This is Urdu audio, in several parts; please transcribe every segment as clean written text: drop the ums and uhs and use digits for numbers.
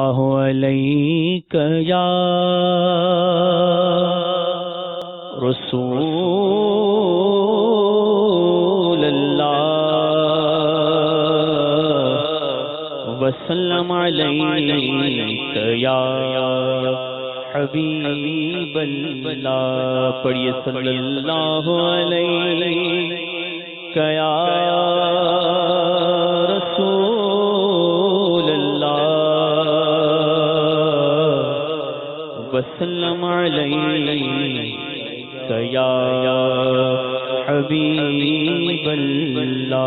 علیک یا رسول اللہ وسلم علیک یا حبیب اللہ. پڑھیے صلی اللہ علیہ یا رسول اللہ وسلم علیک یا حبیب اللہ.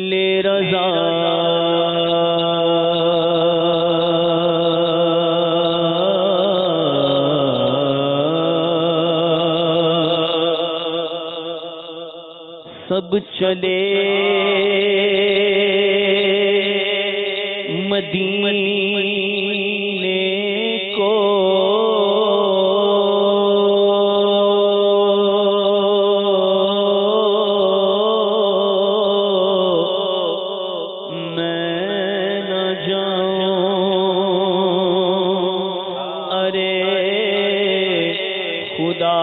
لے رضا سب چلے مدینے کو میں نہ جاؤں. ارے خدا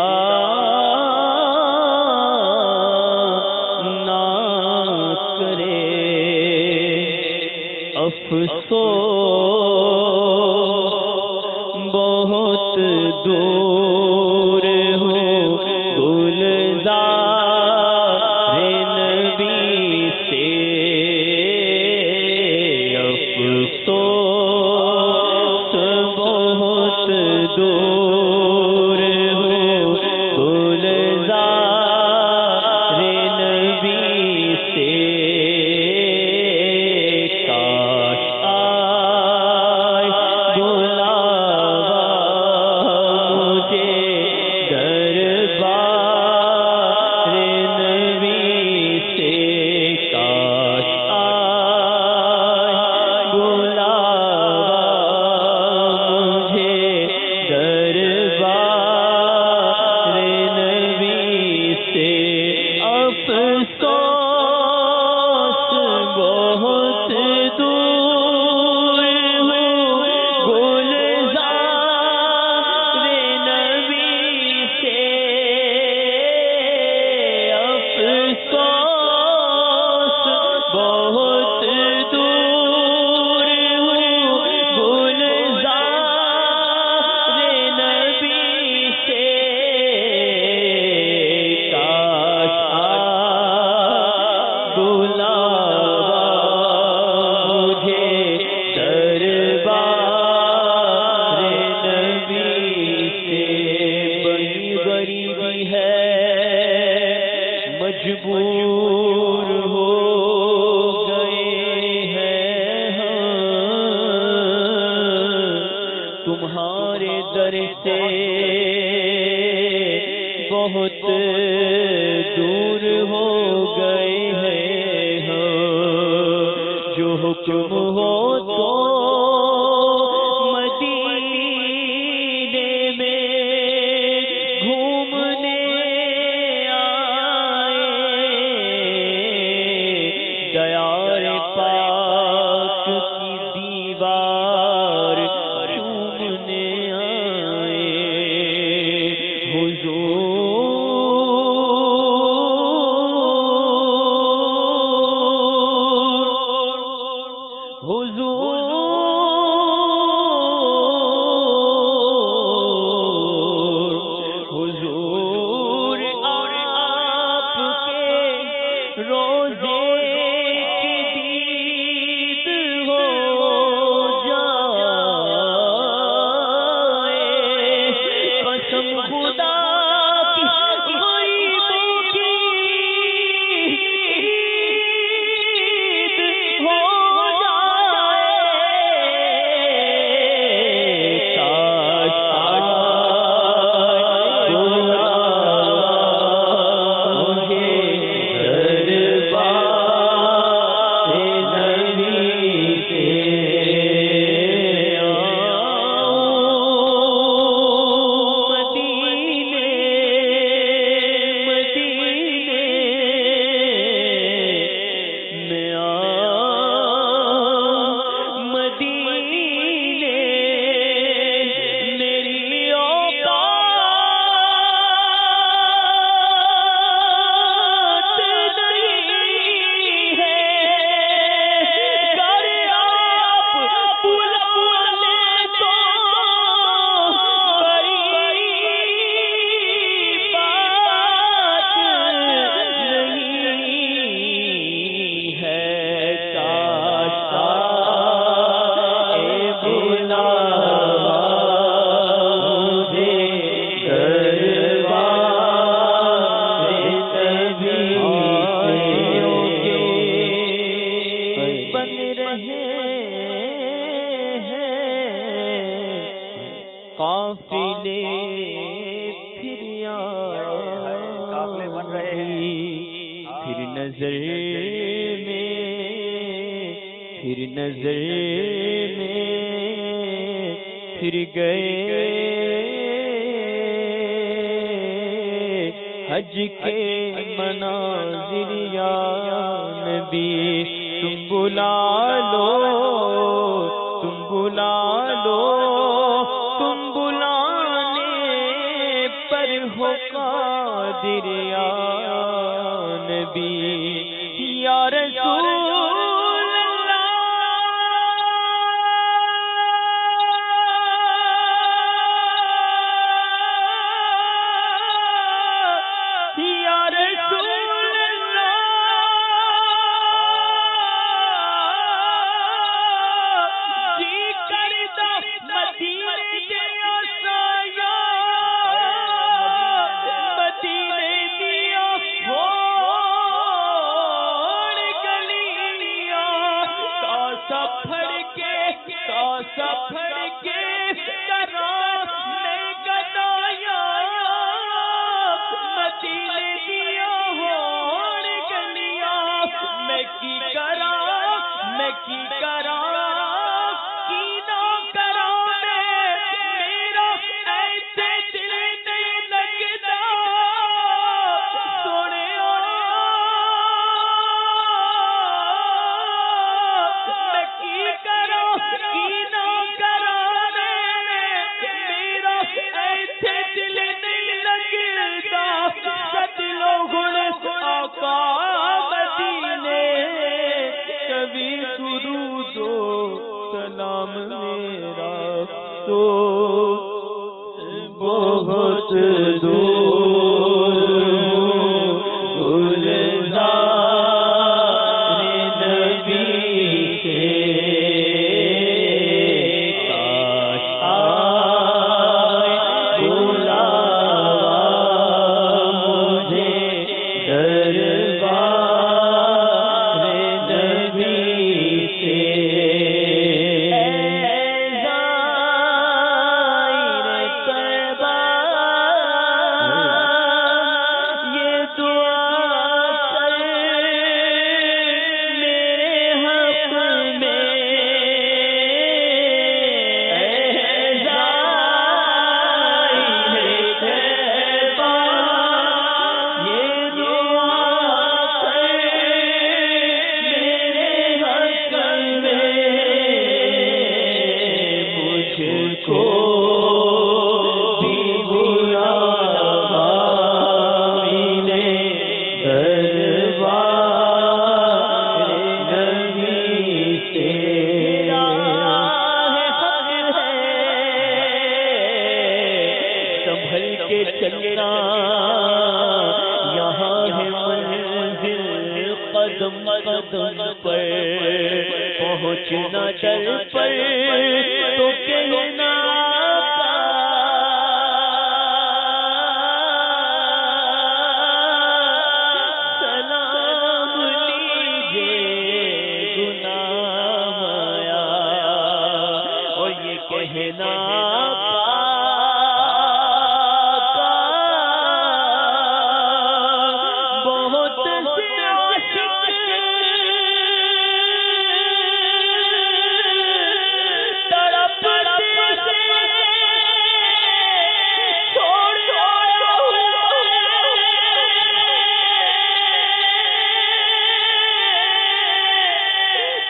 افسوس بہت دور ہو گلزار نبی سے. افسوس بہت دور ہو گلزار نبی سے. مجبور ہو گئے ہیں تمہارے در سے بہت دور ہو گئے ہیں. جو حکم ہو تو رہے ہیں قافلے پھر قافلے بن رہے ہیں پھر نظر میں پھر گئے حج کے مناظر یا نبی تم بلا لو تم بلانے پر ہو قادر یا نبی یا رسول سفر کے کرام میں گدایا مدینے دیا ہوڑ گلیا میں کی کرا کی نہ کرا میرا ایسے دل نہیں لگتا سونے میں کی کرا کبھی درود و سلام میرا تو بہت دور گلزار نبی سے کاش آئے بلاوا مجھے دربار نبی سے زائر طیبہ یہ دعا کر میرے حق میں زائر طیبہ یہ دعا کر میرے حق میں مجھ کو بھی بلاوا ملے دربار نبی سے راہ حق ہے سنبھل کے چلنا یہاں ہے منزل قدم قدم پر پہنچنا ڈر پر تو کہنا سلام لیجیے گناہ آیا اور یہ کہنا بہت سے عاشق تڑپتے سے چھوڑ آیا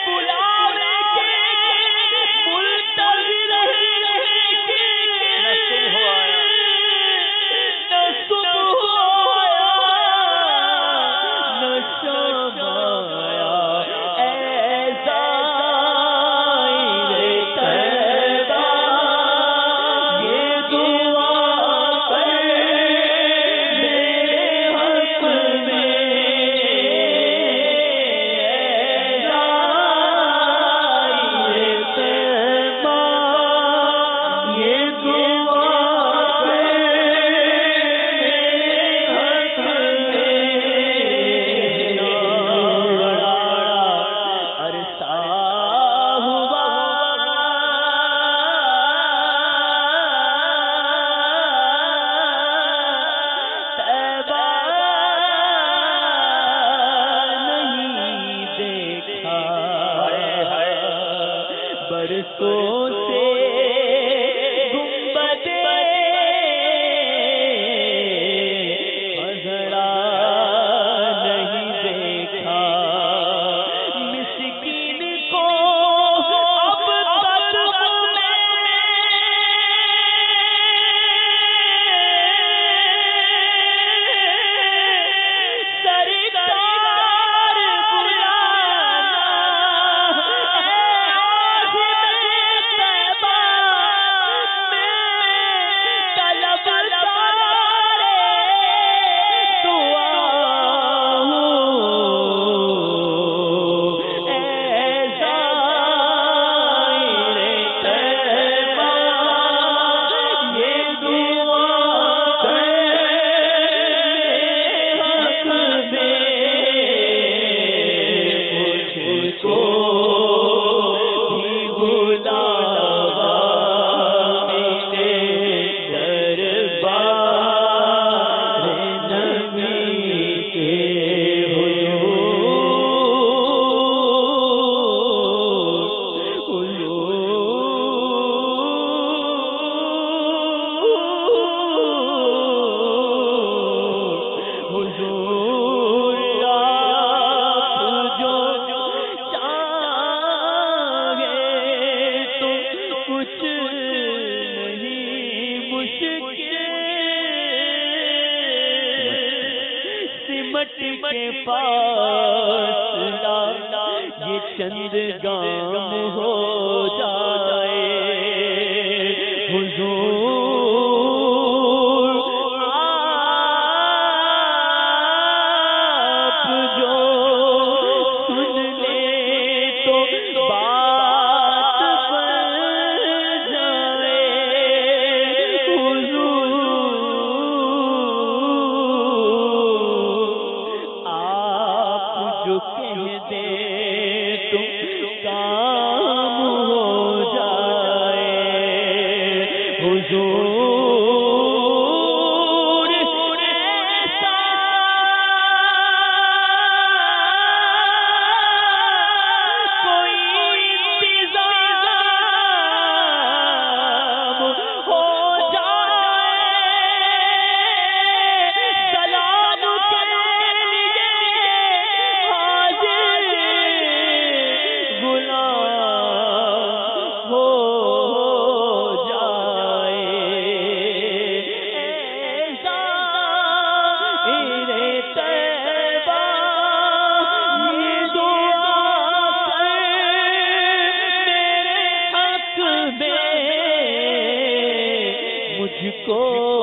بلاوے کے منتظر ہیں کہ برسوں سے گنبد خضرا نہیں دیکھا، مسکین کو اب تک کے پاس لا یہ چند گام ہو جائے حضور آپ جو سن لے تو بات بن جائے حضور جو کہہ دے تم کام ہو جائے حضور ایسا کوئی انتظام ہو جائے سلام کے لیے مجھ کو